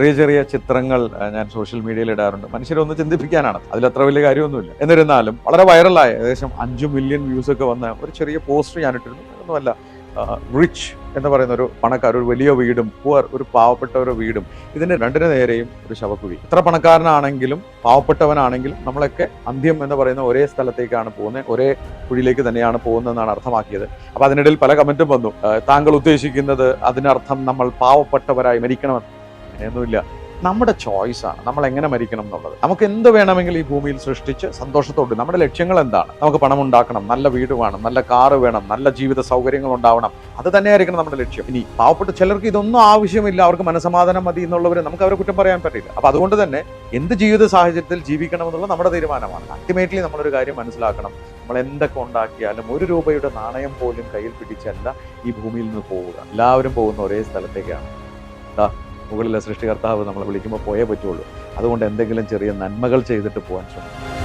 ചെറിയ ചെറിയ ചിത്രങ്ങൾ ഞാൻ സോഷ്യൽ മീഡിയയിൽ ഇടാറുണ്ട്. മനുഷ്യരെ ഒന്ന് ചിന്തിപ്പിക്കാനാണ്, അതിലത്ര വലിയ കാര്യമൊന്നുമില്ല. എന്നിരുന്നാലും വളരെ വൈറലായ ഏകദേശം 5 മില്യൺ വ്യൂസ് ഒക്കെ വന്ന ഒരു ചെറിയ പോസ്റ്റർ ഞാൻ ഇട്ടിരുന്നു. ഒന്നുമല്ല, റിച്ച് എന്ന് പറയുന്ന ഒരു പണക്കാർ, ഒരു വലിയ വീടും പുവർ ഒരു പാവപ്പെട്ട ഒരു വീടും, ഇതിന് രണ്ടിന് നേരെയും ഒരു ശവക്കുഴി. എത്ര പണക്കാരനാണെങ്കിലും പാവപ്പെട്ടവനാണെങ്കിലും നമ്മളൊക്കെ അന്ത്യം എന്ന് പറയുന്ന ഒരേ സ്ഥലത്തേക്കാണ് പോകുന്നത്, ഒരേ കുഴിയിലേക്ക് തന്നെയാണ് പോകുന്നതെന്നാണ് അർത്ഥമാക്കിയത്. അപ്പൊ അതിനിടയിൽ പല കമന്റും വന്നു, താങ്കൾ ഉദ്ദേശിക്കുന്നത് അതിനർത്ഥം നമ്മൾ പാവപ്പെട്ടവരായി മരിക്കണമെന്ന്. അങ്ങനെയൊന്നുമില്ല. നമ്മുടെ ചോയ്സാണ് നമ്മൾ എങ്ങനെ മരിക്കണം എന്നുള്ളത്. നമുക്ക് എന്ത് വേണമെങ്കിലും ഈ ഭൂമിയിൽ സൃഷ്ടിച്ച് സന്തോഷത്തോടെ, നമ്മുടെ ലക്ഷ്യങ്ങൾ എന്താണ്? നമുക്ക് പണം ഉണ്ടാക്കണം, നല്ല വീട് വേണം, നല്ല കാറ് വേണം, നല്ല ജീവിത സൗകര്യങ്ങൾ ഉണ്ടാവണം, അത് തന്നെയായിരിക്കണം നമ്മുടെ ലക്ഷ്യം. ഇനി പാവപ്പെട്ട ചിലർക്ക് ഇതൊന്നും ആവശ്യമില്ല, അവർക്ക് മനസ്സമാധാനം മതി എന്നുള്ളവർ, നമുക്ക് അവരെ കുറ്റം പറയാൻ പറ്റില്ല. അപ്പൊ അതുകൊണ്ട് തന്നെ എന്ത് ജീവിത സാഹചര്യത്തിൽ ജീവിക്കണം എന്നുള്ളത് നമ്മുടെ തീരുമാനമാണ്. അൾട്ടിമേറ്റ്ലി നമ്മളൊരു കാര്യം മനസ്സിലാക്കണം, നമ്മൾ എന്തൊക്കെ ഉണ്ടാക്കിയാലും 1 രൂപയുടെ നാണയം പോലും കയ്യിൽ പിടിച്ചല്ല ഈ ഭൂമിയിൽ നിന്ന് പോവുക. എല്ലാവരും പോകുന്ന ഒരേ സ്ഥലത്തേക്കാണ്. മുകളിലെ സൃഷ്ടികർത്താവ് നമ്മളെ വിളിക്കുമ്പോൾ പോയേ പറ്റുള്ളൂ. അതുകൊണ്ട് എന്തെങ്കിലും ചെറിയ നന്മകൾ ചെയ്തിട്ട് പോകാൻ ശ്രമിക്കും.